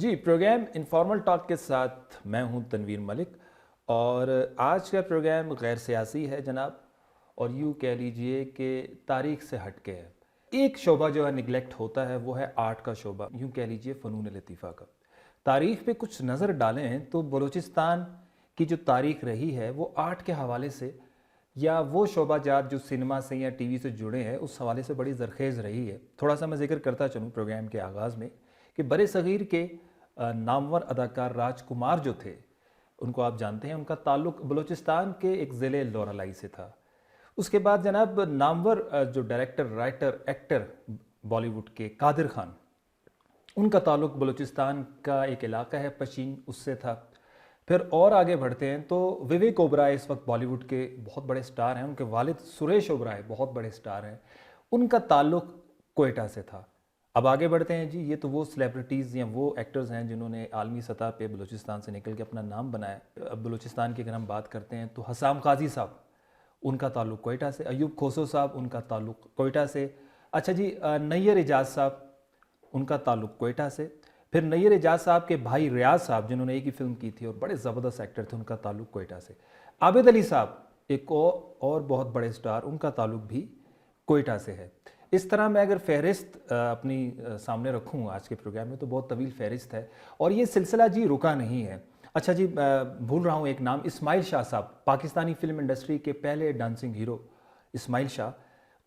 جی programme informal talk کے ساتھ میں ہوں تنویر ملک، اور آج کا پروگرام غیر سیاسی ہے جناب، اور یوں کہہ لیجئے کہ تاریخ سے ہٹ کے ہے۔ ایک شعبہ جو ہے نگلیکٹ ہوتا ہے وہ ہے آرٹ کا شعبہ، یوں کہہ لیجئے فنون لطیفہ کا۔ تاریخ پہ کچھ نظر ڈالیں تو بلوچستان کی جو تاریخ رہی ہے وہ آرٹ کے حوالے سے، یا وہ شعبہ جات جو سینما سے یا ٹی وی سے جڑے ہیں اس حوالے سے بڑی زرخیز رہی ہے۔ تھوڑا سا میں ذکر کرتا چلوں پروگرام کے آغاز میں کہ برِ صغیر کے نامور اداکار راج کمار جو تھے، ان کو آپ جانتے ہیں، ان کا تعلق بلوچستان کے ایک ضلع لورالائی سے تھا۔ اس کے بعد جناب نامور جو director, writer, actor Bollywood کے قادر خان، ان کا تعلق بلوچستان کا ایک علاقہ ہے پشین، اس سے تھا۔ پھر اور آگے بڑھتے ہیں تو وویک اوبرائے اس وقت بالی ووڈ کے بہت بڑے سٹار ہیں، ان کے والد سریش اوبرائے بہت بڑے سٹار ہیں، ان کا تعلق کوئٹہ سے تھا۔ اب آگے بڑھتے ہیں جی، یہ تو وہ سلیبریٹیز یا وہ ایکٹرز ہیں جنہوں نے عالمی سطح پہ بلوچستان سے نکل کے اپنا نام بنایا۔ اب بلوچستان کی اگر ہم بات کرتے ہیں تو حسام قاضی صاحب، ان کا تعلق کوئٹہ سے، ایوب کھوسو صاحب، ان کا تعلق کوئٹہ سے۔ اچھا جی، نیر اعجاز صاحب، ان کا تعلق کوئٹہ سے۔ پھر نیر اعجاز صاحب کے بھائی ریاض صاحب جنہوں نے ایک ہی فلم کی تھی اور بڑے زبردست ایکٹر تھے، ان کا تعلق کوئٹہ سے۔ عابد علی صاحب ایک اور بہت بڑے سٹار، ان کا تعلق بھی کوئٹہ سے ہے۔ اس طرح میں اگر فہرست اپنی سامنے رکھوں آج کے پروگرام میں تو بہت طویل فہرست ہے، اور یہ سلسلہ جی رکا نہیں ہے۔ اچھا جی، بھول رہا ہوں ایک نام، اسماعیل شاہ صاحب، پاکستانی فلم انڈسٹری کے پہلے ڈانسنگ ہیرو اسماعیل شاہ،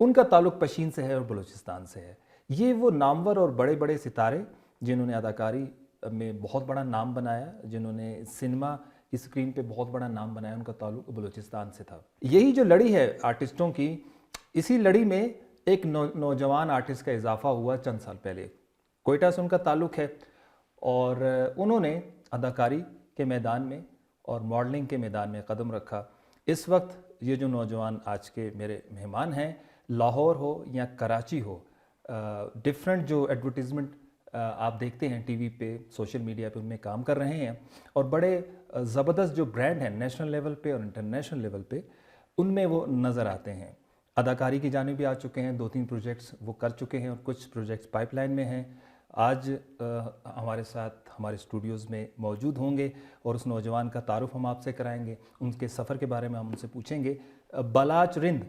ان کا تعلق پشین سے ہے اور بلوچستان سے ہے۔ یہ وہ نامور اور بڑے بڑے ستارے جنہوں نے اداکاری میں بہت بڑا نام بنایا، جنہوں نے سینما کی سکرین پہ بہت بڑا نام بنایا، ان کا تعلق بلوچستان سے تھا۔ یہی جو لڑی ہے آرٹسٹوں کی، اسی لڑی میں ایک نوجوان آرٹسٹ کا اضافہ ہوا چند سال پہلے، کوئٹہ سے ان کا تعلق ہے، اور انہوں نے اداکاری کے میدان میں اور ماڈلنگ کے میدان میں قدم رکھا۔ اس وقت یہ جو نوجوان آج کے میرے مہمان ہیں، لاہور ہو یا کراچی ہو، ڈیفرنٹ جو ایڈورٹیزمنٹ آپ دیکھتے ہیں ٹی وی پہ، سوشل میڈیا پہ، ان میں کام کر رہے ہیں، اور بڑے زبردست جو برانڈ ہیں نیشنل لیول پہ اور انٹرنیشنل لیول پہ، ان میں وہ نظر آتے ہیں۔ اداکاری کی جانب بھی آ چکے ہیں، 2-3 پروجیکٹس وہ کر چکے ہیں، اور کچھ پروجیکٹس پائپ لائن میں ہیں۔ آج ہمارے ساتھ ہمارے اسٹوڈیوز میں موجود ہوں گے، اور اس نوجوان کا تعارف ہم آپ سے کرائیں گے، ان کے سفر کے بارے میں ہم ان سے پوچھیں گے۔ بلاچ رند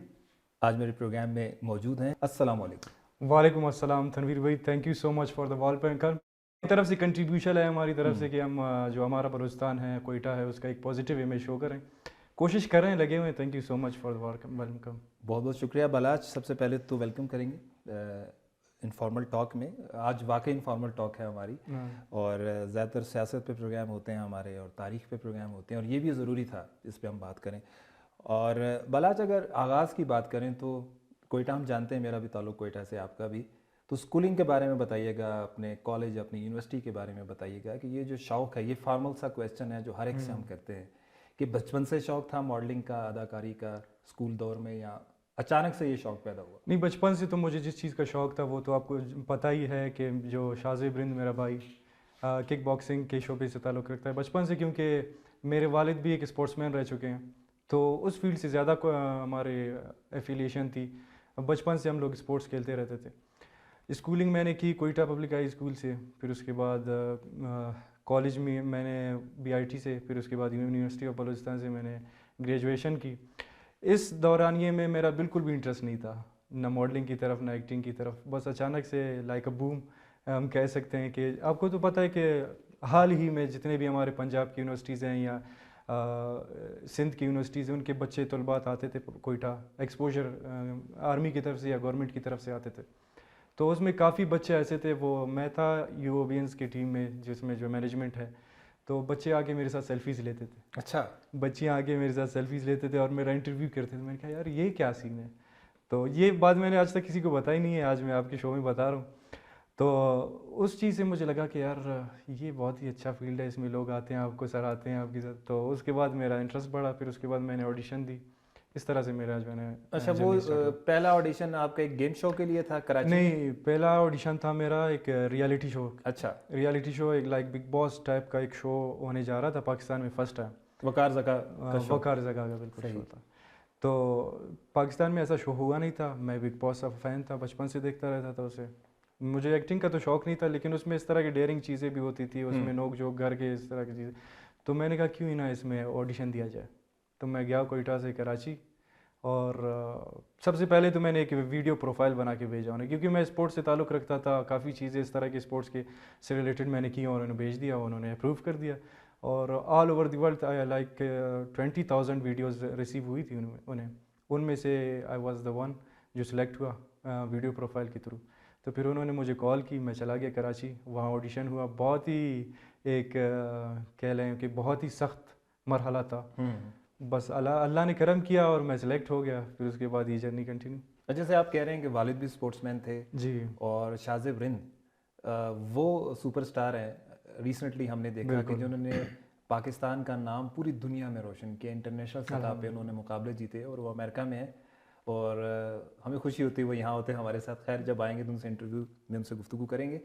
آج میرے پروگرام میں موجود ہیں۔ السلام علیکم۔ وعلیکم السلام تنویر بھائی، thank you so much for the وال پیکر۔ طرف سے کنٹریبیوشن ہے ہماری طرف سے کہ ہم جو ہمارا بلوچستان ہے، کوئٹہ ہے، اس کا ایک پازیٹیو امیج شو کریں، کوشش کر رہے ہیں، لگے ہوئے ہیں۔ Thank you so much for the welcome. بہت بہت شکریہ بلاچ، سب سے پہلے تو ویلکم کریں گے انفارمل ٹاک میں۔ آج واقعی انفارمل ٹاک ہے ہماری، اور زیادہ تر سیاست پہ پروگرام ہوتے ہیں ہمارے، اور تاریخ پہ پروگرام ہوتے ہیں، اور یہ بھی ضروری تھا اس پہ ہم بات کریں۔ اور بلاچ اگر آغاز کی بات کریں تو کوئٹہ ہم جانتے ہیں، میرا بھی تعلق کوئٹہ سے، آپ کا بھی، تو اسکولنگ کے بارے میں بتائیے گا، اپنے کالج، اپنی یونیورسٹی کے بارے میں بتائیے گا کہ یہ جو شوق ہے، یہ فارمل سا کویسچن ہے جو ہر ایک سے ہم کرتے ہیں، کہ بچپن سے شوق تھا ماڈلنگ کا، اداکاری کا، اسکول دور میں، یا اچانک سے یہ شوق پیدا ہوا؟ نہیں، بچپن سے تو مجھے جس چیز کا شوق تھا وہ تو آپ کو پتہ ہی ہے کہ جو شازیب رند میرا بھائی کک باکسنگ کے شعبے سے تعلق رکھتا ہے بچپن سے، کیونکہ میرے والد بھی ایک اسپورٹس مین رہ چکے ہیں، تو اس فیلڈ سے زیادہ ہمارے ایفیلیشن تھی۔ بچپن سے ہم لوگ اسپورٹس کھیلتے رہتے تھے۔ اسکولنگ میں نے کی کوئٹہ پبلک ہائی اسکول سے، پھر اس کے بعد کالج میں نے بی آئی ٹی سے، پھر اس کے بعد یونیورسٹی آف بلوچستان سے میں نے گریجویشن کی۔ اس دورانیے میں میرا بالکل بھی انٹرسٹ نہیں تھا، نہ ماڈلنگ کی طرف نہ ایکٹنگ کی طرف، بس اچانک سے لائک اے بوم ہم کہہ سکتے ہیں کہ آپ کو تو پتہ ہے کہ حال ہی میں جتنے بھی ہمارے پنجاب کی یونیورسٹیز ہیں یا سندھ کی یونیورسٹیز ہیں، ان کے بچے طلبات آتے تھے کوئٹہ، ایکسپوجر آرمی کی طرف سے یا گورنمنٹ کی طرف سے آتے تھے، تو اس میں کافی بچے ایسے تھے، وہ میں تھا یو او بی اینس کی ٹیم میں جس میں جو مینجمنٹ ہے، تو بچے آ کے میرے ساتھ سیلفیز لیتے تھے۔ اچھا، بچیاں آ کے میرے ساتھ سیلفیز لیتے تھے اور میرا انٹرویو کرتے تھے۔ میں نے کہا یار یہ کیا سین ہے، تو یہ بات میں نے آج تک کسی کو بتائی نہیں ہے، آج میں آپ کے شو میں بتا رہا ہوں۔ تو اس چیز سے مجھے لگا کہ یار یہ بہت ہی اچھا فیلڈ ہے، اس میں لوگ آتے ہیں، آپ کو سر آتے ہیں آپ کے ساتھ، تو اس کے بعد میرا انٹرسٹ بڑھا، پھر اس کے بعد میں نے آڈیشن دی، اس طرح سے میرا جو ہے۔ اچھا، وہ پہلا آڈیشن آپ کا ایک گیم شو کے لیے تھا کراچی؟ نہیں، پہلا آڈیشن تھا میرا ایک ریالٹی شو۔ اچھا، ریالٹی شو ایک لائک بگ باس ٹائپ کا ایک شو ہونے جا رہا تھا پاکستان میں، فرسٹ ٹائم، وقار زکا کا شو؟ وقار زکا کا بالکل شو تھا۔ تو پاکستان میں ایسا شو ہوا نہیں تھا، میں بگ باس کا فین تھا، بچپن سے دیکھتا رہتا تھا اسے، مجھے ایکٹنگ کا تو شوق نہیں تھا، لیکن اس میں اس طرح کی ڈیئرنگ چیزیں بھی ہوتی تھی، اس میں نوک جھوک گھر کے اس طرح کی چیزیں، تو میں نے کہا کیوں ہی نہ اس میں آڈیشن دیا جائے. تو میں گیا کوئٹہ سے کراچی، اور سب سے پہلے تو میں نے ایک ویڈیو پروفائل بنا کے بھیجا انہیں، کیونکہ میں اسپورٹس سے تعلق رکھتا تھا، کافی چیزیں اس طرح کے اسپورٹس کے سے ریلیٹڈ میں نے کی، اور انہوں نے بھیج دیا، انہوں نے اپروو کر دیا. اور all over the world like 20,000 videos receive ہوئی تھی انہیں، ان میں سے آئی واز دا ون جو سلیکٹ ہوا ویڈیو پروفائل کے تھرو. تو پھر انہوں نے مجھے کال کی، میں چلا گیا کراچی، وہاں آڈیشن ہوا. بہت ہی ایک کہہ لیں کہ بہت ہی سخت مرحلہ تھا، بس اللہ نے کرم کیا اور میں سلیکٹ ہو گیا. پھر اس کے بعد یہ جرنی کنٹینیو. جیسے آپ کہہ رہے ہیں کہ والد بھی اسپورٹس مین تھے جی اور شاذب رند وہ سپر اسٹار ہیں. ریسنٹلی ہم نے دیکھا کہ جنہوں نے پاکستان کا نام پوری دنیا میں روشن کیا، انٹرنیشنل سطح پہ انہوں نے مقابلے جیتے، اور وہ امریکہ میں ہیں، اور ہمیں خوشی ہوتی ہے وہ یہاں ہوتے ہیں ہمارے ساتھ. خیر جب آئیں گے تو ان سے انٹرویو میں ان سے گفتگو کریں گے.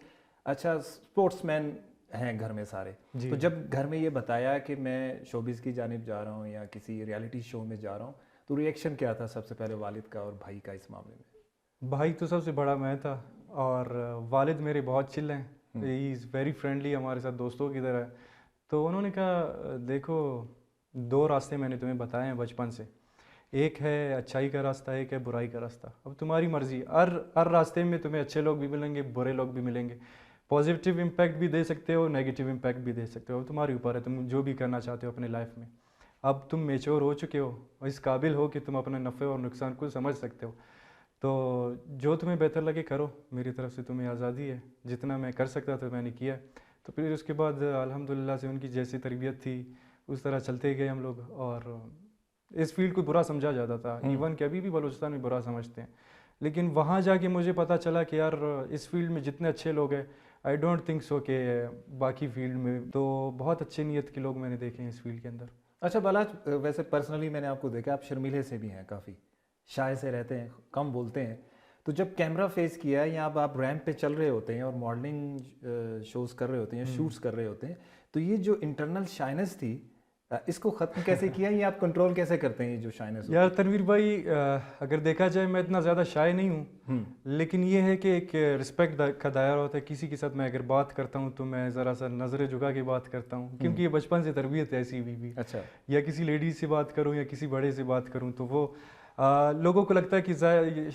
اچھا، اسپورٹس مین ہیں گھر میں سارے، تو جب گھر میں یہ بتایا کہ میں شوبز کی جانب جا رہا ہوں یا کسی ریالٹی شو میں جا رہا ہوں، تو ریئیکشن کیا تھا سب سے پہلے والد کا اور بھائی کا اس معاملے میں؟ بھائی تو سب سے بڑا میں تھا، اور والد میرے بہت چل ہیں، ہی از ویری فرینڈلی، ہمارے ساتھ دوستوں کی طرح. تو انہوں نے کہا دیکھو 2 راستے میں نے تمہیں بتائے ہیں بچپن سے، ایک ہے اچھائی کا راستہ، ایک ہے برائی کا راستہ. اب تمہاری مرضی، ہر راستے میں تمہیں اچھے لوگ بھی ملیں گے، برے لوگ بھی ملیں گے. پازیٹیو امپیکٹ بھی دے سکتے ہو، نیگیٹیو امپیکٹ بھی دے سکتے ہو. اب تمہارے اوپر ہے، تم جو بھی کرنا چاہتے ہو اپنے لائف میں. اب تم میچور ہو چکے ہو، اس قابل ہو کہ تم اپنے نفع اور نقصان کو سمجھ سکتے ہو. تو جو تمہیں بہتر لگے کرو، میری طرف سے تمہیں آزادی ہے. جتنا میں کر سکتا تھا میں نے کیا. تو پھر اس کے بعد الحمدللہ سے ان کی جیسی تربیت تھی اس طرح چلتے گئے ہم لوگ. اور اس فیلڈ کو برا سمجھا جاتا تھا، ایون کہ ابھی بھی بلوچستان میں برا سمجھتے ہیں، لیکن وہاں جا کے مجھے پتہ چلا کہ یار اس فیلڈ میں جتنے اچھے لوگ ہیں، آئی ڈونٹ تھنک سو کہ باقی فیلڈ میں تو بہت اچھے نیت کے لوگ میں نے دیکھے ہیں اس فیلڈ کے اندر. اچھا بلاج، ویسے پرسنلی میں نے آپ کو دیکھا آپ شرمیلے سے بھی ہیں، کافی شائع سے رہتے ہیں، کم بولتے ہیں. تو جب کیمرہ فیس کیا یا اب آپ ریمپ پہ چل رہے ہوتے ہیں اور ماڈلنگ شوز کر رہے ہوتے ہیں، شوٹس کر رہے ہوتے ہیں، تو یہ جو انٹرنل شائنس تھی اس کو ختم کیسے کیا، یا آپ کنٹرول کیسے کرتے ہیں یہ جو شائنس؟ یار تنویر بھائی، اگر دیکھا جائے میں اتنا زیادہ شائع نہیں ہوں، لیکن یہ ہے کہ ایک رسپیکٹ کا دائرہ ہوتا ہے. کسی کے ساتھ میں اگر بات کرتا ہوں تو میں ذرا سا نظریں جھکا کے بات کرتا ہوں، کیونکہ یہ بچپن سے تربیت ہے ایسی بھی. اچھا. یا کسی لیڈیز سے بات کروں یا کسی بڑے سے بات کروں تو وہ لوگوں کو لگتا ہے کہ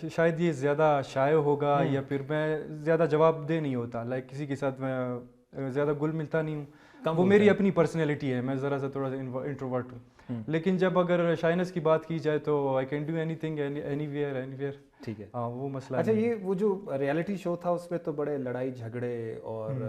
شاید یہ زیادہ شائع ہوگا، یا پھر میں زیادہ جواب دہ نہیں ہوتا، لائک کسی کے ساتھ میں زیادہ گل ملتا نہیں ہوں. وہ میری اپنی پرسنالٹی ہے، میں ذرا سا تھوڑا سا انٹروورٹ ہوں. لیکن جب اگر شائنس کی بات کی جائے تو I can do any thing any where. ٹھیک ہے، ہاں وہ مسئلہ. اچھا، یہ وہ جو ریالٹی شو تھا اس میں تو بڑے لڑائی جھگڑے اور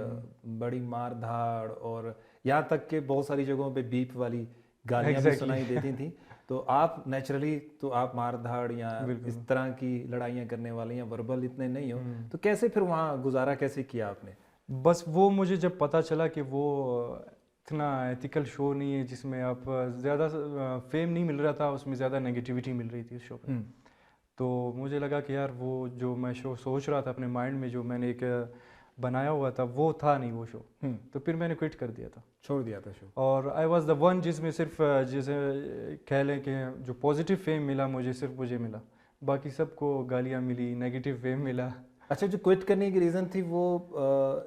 بڑی مار دھاڑ، اور یہاں تک کہ بہت ساری جگہوں پہ بیپ والی گالیاں بھی سنائی دیتی تھیں. تو آپ نیچرلی تو آپ مار دھاڑ یا اس طرح کی لڑائیاں کرنے والے یا وربل اتنے نہیں ہو، تو کیسے پھر وہاں گزارا کیسے کیا آپ نے؟ بس وہ مجھے جب پتہ چلا کہ وہ اتنا ایتھیکل شو نہیں ہے جس میں آپ زیادہ فیم نہیں مل رہا تھا، اس میں زیادہ نگیٹیوٹی مل رہی تھی اس شو پہ، تو مجھے لگا کہ یار وہ جو میں شو سوچ رہا تھا اپنے مائنڈ میں، جو میں نے ایک بنایا ہوا تھا وہ تھا نہیں وہ شو. تو پھر میں نے کوئٹ کر دیا تھا، چھوڑ دیا تھا شو. اور آئی واز دا ون جس میں صرف جیسے کہہ لیں کہ جو پازیٹیو فیم ملا مجھے، صرف مجھے ملا، باقی سب کو گالیاں ملی، نیگیٹیو فیم ملا. اچھا، جو کوئٹ کرنے کی ریزن تھی وہ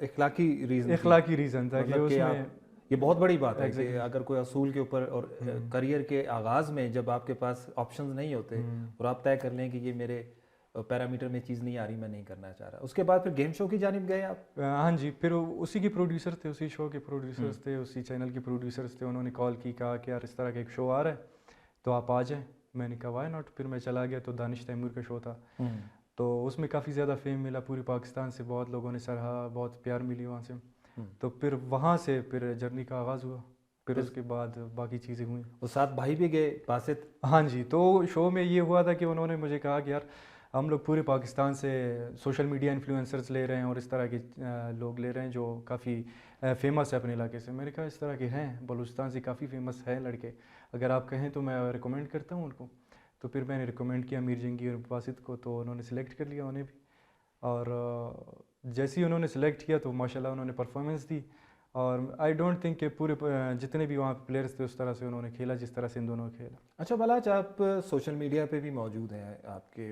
اخلاقی ریزن تھا کہ اس میں یہ بہت بڑی بات ہے کہ اگر کوئی اصول کے اوپر اور کریئر کے آغاز میں جب آپ کے پاس آپشنز نہیں ہوتے اور آپ طے کر لیں کہ یہ میرے پیرامیٹر میں چیز نہیں آ رہی، میں نہیں کرنا چاہ رہا. اس کے بعد پھر گیم شو کی جانب گئے آپ؟ ہاں جی، پھر اسی کے پروڈیوسر تھے، اسی شو کے پروڈیوسرز تھے، اسی چینل کے پروڈیوسرز تھے. انہوں نے کال کی، کہا کہ یار اس طرح کا ایک شو آ رہا ہے تو آپ آ جائیں. میں نے کہا وائی ناٹ. پھر میں چلا گیا تو دانش تیمور کا شو تھا، تو اس میں کافی زیادہ فیم ملا، پورے پاکستان سے بہت لوگوں نے سراہا، بہت پیار ملی وہاں سے. تو پھر وہاں سے پھر جرنی کا آغاز ہوا. پھر اس کے بعد باقی چیزیں ہوئیں. وہ ساتھ بھائی بھی گئے باسط؟ ہاں جی. تو شو میں یہ ہوا تھا کہ انہوں نے مجھے کہا کہ یار ہم لوگ پورے پاکستان سے سوشل میڈیا انفلوئنسرز لے رہے ہیں اور اس طرح کے لوگ لے رہے ہیں جو کافی فیمس ہے اپنے علاقے سے. میں نے کہا اس طرح کے ہیں بلوچستان سے کافی فیمس ہیں لڑکے، اگر آپ کہیں تو میں ریکمینڈ کرتا ہوں ان کو. تو پھر میں نے ریکمینڈ کیا میر جنگی اور باسط کو، تو انہوں نے سلیکٹ کر لیا انہیں بھی. اور جیسے ہی انہوں نے سلیکٹ کیا تو ماشاء اللہ انہوں نے پرفارمنس دی. اور آئی ڈونٹ تھنک کہ پورے جتنے بھی وہاں پلیئرس تھے اس طرح سے انہوں نے کھیلا جس طرح سے ان دونوں نے کھیلا. اچھا بلاج، آپ سوشل میڈیا پہ بھی موجود ہیں، آپ کے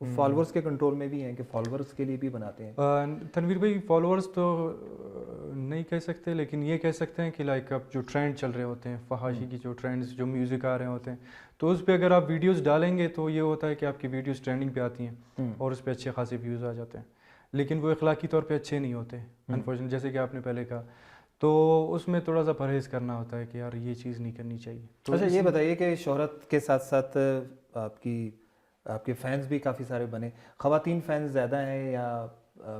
فالورز کے کنٹرول میں بھی ہیں کہ فالورز کے لیے بھی بناتے ہیں؟ تنویر بھائی فالورز تو نہیں کہہ سکتے، لیکن یہ کہہ سکتے ہیں کہ لائک اب جو ٹرینڈ چل رہے ہوتے ہیں، فحاشی کی جو ٹرینڈز، جو میوزک آ رہے ہوتے ہیں، تو اس پہ اگر آپ ویڈیوز ڈالیں گے تو یہ ہوتا ہے کہ آپ کی ویڈیوز ٹرینڈنگ پہ آتی ہیں اور اس پہ اچھے خاصے ویوز آ جاتے ہیں، لیکن وہ اخلاقی طور پہ اچھے نہیں ہوتے انفارچونیٹلی، جیسے کہ آپ نے پہلے کہا، تو اس میں تھوڑا سا پرہیز کرنا ہوتا ہے کہ یار یہ چیز نہیں کرنی چاہیے۔ تو اچھا یہ بتائیے کہ شہرت کے ساتھ ساتھ آپ کے فینس بھی کافی سارے بنے، خواتین فینس زیادہ ہیں یا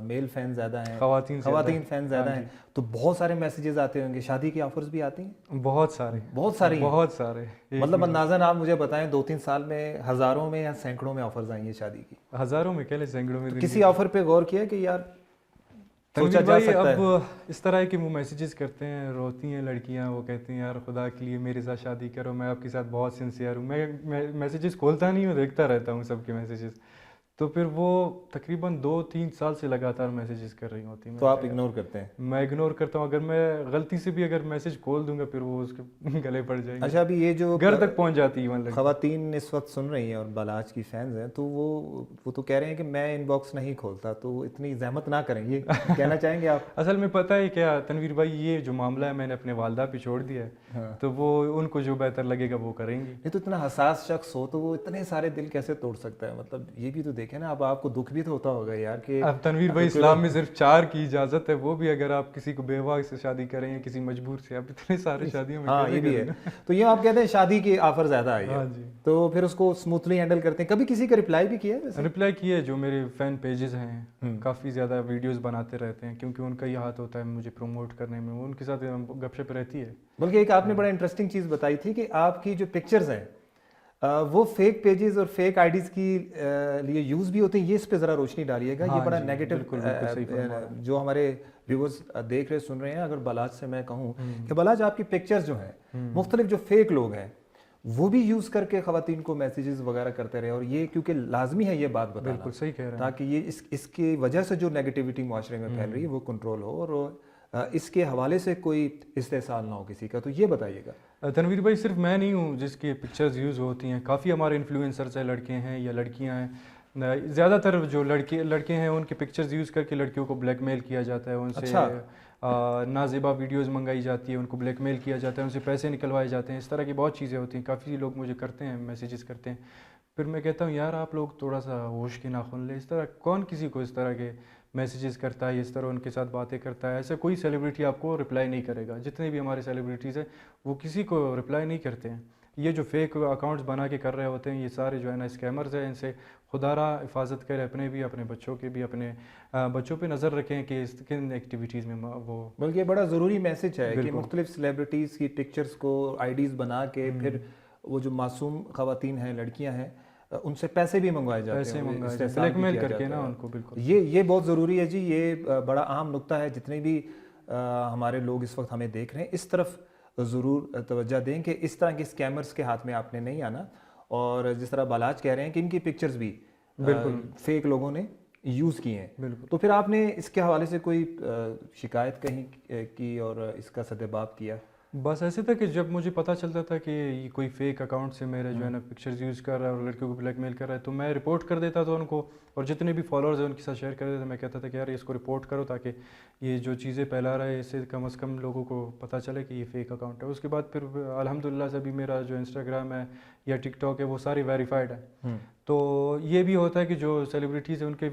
میل فینس زیادہ ہیں؟ خواتین فینس زیادہ ہیں، تو بہت سارے میسیجز آتے ہوں گے، شادی کی آفرز بھی آتی ہیں؟ بہت سارے مطلب اندازاً آپ مجھے بتائیں 2-3 سال میں ہزاروں میں یا سینکڑوں میں آفرز آئی ہیں شادی کی؟ ہزاروں میں کہہ لیں، سینکڑوں میں۔ کسی آفر پہ غور کیا کہ یار تنویر بھائی اب اس طرح کہ وہ میسیجز کرتے ہیں، روتی ہیں لڑکیاں، وہ کہتی ہیں یار خدا کے لیے میرے ساتھ شادی کرو، میں آپ کے ساتھ بہت سنسیئر ہوں۔ میں میسیجز کھولتا نہیں ہوں، دیکھتا رہتا ہوں سب کے میسیجز، تو پھر وہ تقریباً 2-3 سال سے لگاتار میسیجز کر رہی ہوتی ہیں، تو آپ اگنور کرتے ہیں؟ میں اگنور کرتا ہوں، اگر میں غلطی سے بھی اگر میسیج کھول دوں گا پھر وہ اس کے گلے پڑ جائیں گے۔ اچھا ابھی یہ جو گھر تک پہنچ جاتی ہے خواتین اس وقت سن رہی ہیں اور بالاج کی فینز ہیں، تو وہ تو کہہ رہے ہیں کہ میں ان باکس نہیں کھولتا، تو اتنی زحمت نہ کریں، یہ کہنا چاہیں گے آپ؟ اصل میں پتہ ہے کیا تنویر بھائی، یہ جو معاملہ ہے میں نے اپنے والدہ پہ چھوڑ دیا ہے، تو وہ ان کو جو بہتر لگے گا وہ کریں گی۔ نہیں تو اتنا حساس شخص ہو تو وہ اتنے سارے دل کیسے توڑ سکتا ہے؟ مطلب یہ بھی تو دیکھیں نا، اب آپ کو دکھ بھی تو ہوتا ہوگا یار کہ اب تنویر بھائی اسلام میں صرف 4 کی اجازت ہے، وہ بھی اگر آپ کسی کو بیوہ سے شادی کریں یا کسی مجبور سے، اب اتنے سارے شادیوں میں ہاں یہ بھی ہے۔ تو یہ آپ کہتے ہیں شادی کی آفر زیادہ آئی ہے، تو پھر اس کو اسموتھلی ہینڈل کرتے ہیں؟ کبھی کسی کا رپلائی بھی کیا ہے؟ رپلائی کیے، جو میرے فین پیجز ہیں کافی زیادہ ویڈیوز بناتے رہتے ہیں، کیونکہ ان کا یہ ہاتھ ہوتا ہے مجھے پروموٹ کرنے میں، ان کے ساتھ گپ شپ رہتی ہے۔ بلکہ ایک آپ نے بڑا انٹرسٹنگ چیز بتائی تھی کہ آپ کی جو پکچرز ہیں وہ فیک پیجز اور فیک آئی ڈیز کی لیے یوز بھی ہوتے ہیں، یہ اس پہ ذرا روشنی ڈالیے گا۔ یہ بڑا نیگیٹو، جو ہمارے ویورز دیکھ رہے سن رہے ہیں، اگر بلاج سے میں کہوں کہ بلاج آپ کی پکچرز جو ہیں، مختلف جو فیک لوگ ہیں وہ بھی یوز کر کے خواتین کو میسیجز وغیرہ کرتے رہے، اور یہ کیونکہ لازمی ہے یہ بات بتانا، بالکل صحیح کہہ رہے ہیں، تاکہ یہ اس کی وجہ سے جو نیگیٹیوٹی معاشرے میں پھیل رہی ہے وہ کنٹرول ہو اور اس کے حوالے سے کوئی استحصال نہ ہو کسی کا۔ تو یہ بتائیے گا تنویر بھائی، صرف میں نہیں ہوں جس کی پکچرز یوز ہوتی ہیں، کافی ہمارے انفلوئنسرز ہیں، لڑکے ہیں یا لڑکیاں ہیں، زیادہ تر جو لڑکے ہیں ان کی پکچرز یوز کر کے لڑکیوں کو بلیک میل کیا جاتا ہے، ان سے نازیبا ویڈیوز منگائی جاتی ہے، ان کو بلیک میل کیا جاتا ہے، ان سے پیسے نکلوائے جاتے ہیں، اس طرح کی بہت چیزیں ہوتی ہیں، کافی لوگ مجھے کرتے ہیں، میسیجز کرتے ہیں، پھر میں کہتا ہوں یار آپ لوگ تھوڑا سا ہوش کے ناخن لیں، اس طرح کون کسی کو اس طرح کے میسیجز کرتا ہے، اس طرح ان کے ساتھ باتیں کرتا ہے؟ ایسا کوئی سیلیبریٹی آپ کو رپلائی نہیں کرے گا، جتنے بھی ہمارے سیلیبریٹیز ہیں وہ کسی کو رپلائی نہیں کرتے ہیں۔ یہ جو فیک اکاؤنٹس بنا کے کر رہے ہوتے ہیں، یہ سارے جو ہے نا اسکیمرز ہیں، ان سے خدا را حفاظت کرے، اپنے بھی، اپنے بچوں کے بھی، اپنے بچوں پہ نظر رکھیں کہ کن ایکٹیویٹیز میں وہ۔ بلکہ بڑا ضروری میسج ہے کہ مختلف سیلیبریٹیز کی پکچرز کو آئی ڈیز بنا کے پھر وہ جو معصوم خواتین ہیں، لڑکیاں ہیں، ان سے پیسے بھی منگوائے جاتے ہیں، بلیک میل کر کے نا ان کو۔ بالکل یہ بہت ضروری ہے جی، یہ بڑا اہم نقطہ ہے، جتنے بھی ہمارے لوگ اس وقت ہمیں دیکھ رہے ہیں اس طرف ضرور توجہ دیں کہ اس طرح کے اسکیمرز کے ہاتھ میں آپ نے نہیں آنا، اور جس طرح بالاج کہہ رہے ہیں کہ ان کی پکچرز بھی بالکل فیک لوگوں نے یوز کی ہیں، تو پھر آپ نے اس کے حوالے سے کوئی شکایت کہیں کی اور اس کا سدباب کیا؟ بس ایسے تھا کہ جب مجھے پتہ چلتا تھا کہ یہ کوئی فیک اکاؤنٹ سے میرے جو ہے نا پکچرز یوز کر رہا ہے اور لڑکیوں کو بلیک میل کر رہا ہے، تو میں رپورٹ کر دیتا تھا ان کو، اور جتنے بھی فالوورز ہیں ان کے ساتھ شیئر کر دیتا تھا، میں کہتا تھا کہ یار اس کو رپورٹ کرو تاکہ یہ جو چیزیں پھیلا رہا ہے اس سے کم از کم لوگوں کو پتہ چلے کہ یہ فیک اکاؤنٹ ہے۔ اس کے بعد پھر الحمدللہ سے ابھی میرا جو انسٹاگرام ہے یا ٹک ٹاک ہے وہ ساری ویریفائڈ ہے، تو یہ بھی ہوتا ہے کہ جو سیلیبریٹیز ہیں ان کے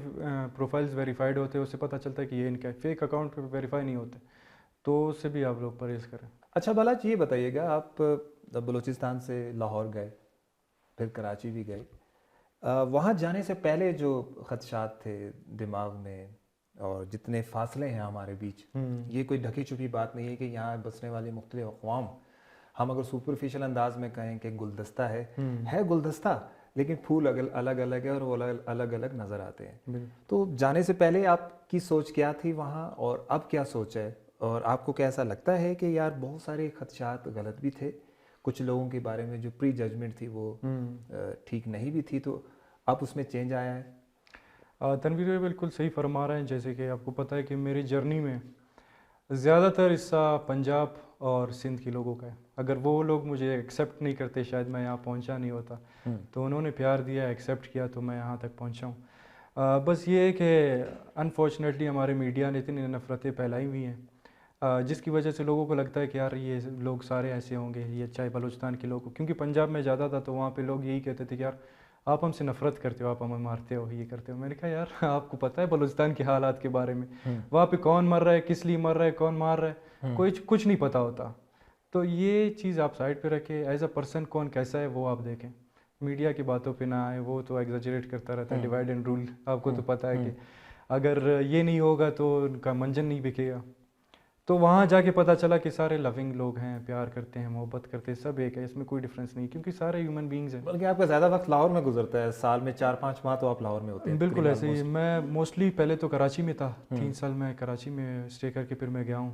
پروفائلز ویریفائڈ ہوتے ہیں، اس سے پتہ چلتا ہے کہ یہ ان کا فیک اکاؤنٹ ویریفائی نہیں ہوتے، تو اس سے بھی آپ لوگ پرہیز کریں۔ اچھا بالاج یہ بتائیے گا، آپ بلوچستان سے لاہور گئے، پھر کراچی بھی گئے، وہاں جانے سے پہلے جو خدشات تھے دماغ میں اور جتنے فاصلے ہیں ہمارے بیچ، یہ کوئی ڈھکی چھپی بات نہیں ہے کہ یہاں بسنے والے مختلف اقوام، ہم اگر سپرفیشل انداز میں کہیں کہ گلدستہ ہے گلدستہ، لیکن پھول الگ الگ ہے اور وہ الگ الگ نظر آتے ہیں، تو جانے سے پہلے آپ کی سوچ کیا تھی وہاں اور اب کیا سوچ ہے؟ اور آپ کو کیسا لگتا ہے کہ یار بہت سارے خدشات غلط بھی تھے، کچھ لوگوں کے بارے میں جو پری ججمنٹ تھی وہ ٹھیک نہیں بھی تھی، تو اب اس میں چینج آیا ہے؟ تنویر بھائی بالکل صحیح فرما رہے ہیں، جیسے کہ آپ کو پتہ ہے کہ میری جرنی میں زیادہ تر حصہ پنجاب اور سندھ کے لوگوں کا ہے. اگر وہ لوگ مجھے ایکسیپٹ نہیں کرتے شاید میں یہاں پہنچا نہیں ہوتا. تو انہوں نے پیار دیا, ایکسیپٹ کیا, تو میں یہاں تک پہنچا ہوں. بس یہ ہے کہ انفارچونیٹلی ہمارے میڈیا نے اتنی نفرتیں پھیلائی ہوئی ہیں جس کی وجہ سے لوگوں کو لگتا ہے کہ یار یہ لوگ سارے ایسے ہوں گے, یہ چاہے بلوچستان کے لوگ. کیونکہ پنجاب میں جاتا تھا تو وہاں پہ لوگ یہی کہتے تھے کہ یار آپ ہم سے نفرت کرتے ہو, آپ ہمیں مارتے ہو, یہ کرتے ہو. میں نے کہا یار آپ کو پتہ ہے بلوچستان کے حالات کے بارے میں, وہاں پہ کون مر رہا ہے, کس لیے مر رہا ہے, کون مار رہا ہے, کچھ نہیں پتہ ہوتا. تو یہ چیز آپ سائڈ پہ رکھیں, ایز اے پرسن کون کیسا ہے وہ آپ دیکھیں. میڈیا کی باتوں پہ نہ آئے, وہ تو ایگزیجریٹ کرتا رہتا ہے, ڈیوائڈ اینڈ رول. آپ کو تو پتہ ہے کہ اگر یہ نہیں ہوگا تو ان کا منجن نہیں بکے گا. تو وہاں جا کے پتہ چلا کہ سارے لونگ لوگ ہیں, پیار کرتے ہیں, محبت کرتے ہیں, سب ایک ہے, اس میں کوئی ڈفرینس نہیں, کیونکہ سارے ہیومن بینگز ہیں. بلکہ آپ کا زیادہ وقت لاہور میں گزرتا ہے, سال میں 4-5 ماہ تو آپ لاہور میں ہوتے ہیں. بالکل ایسے ہی. میں موسٹلی پہلے تو کراچی میں تھا, 3 سال میں کراچی میں اسٹے کر کے پھر میں گیا ہوں.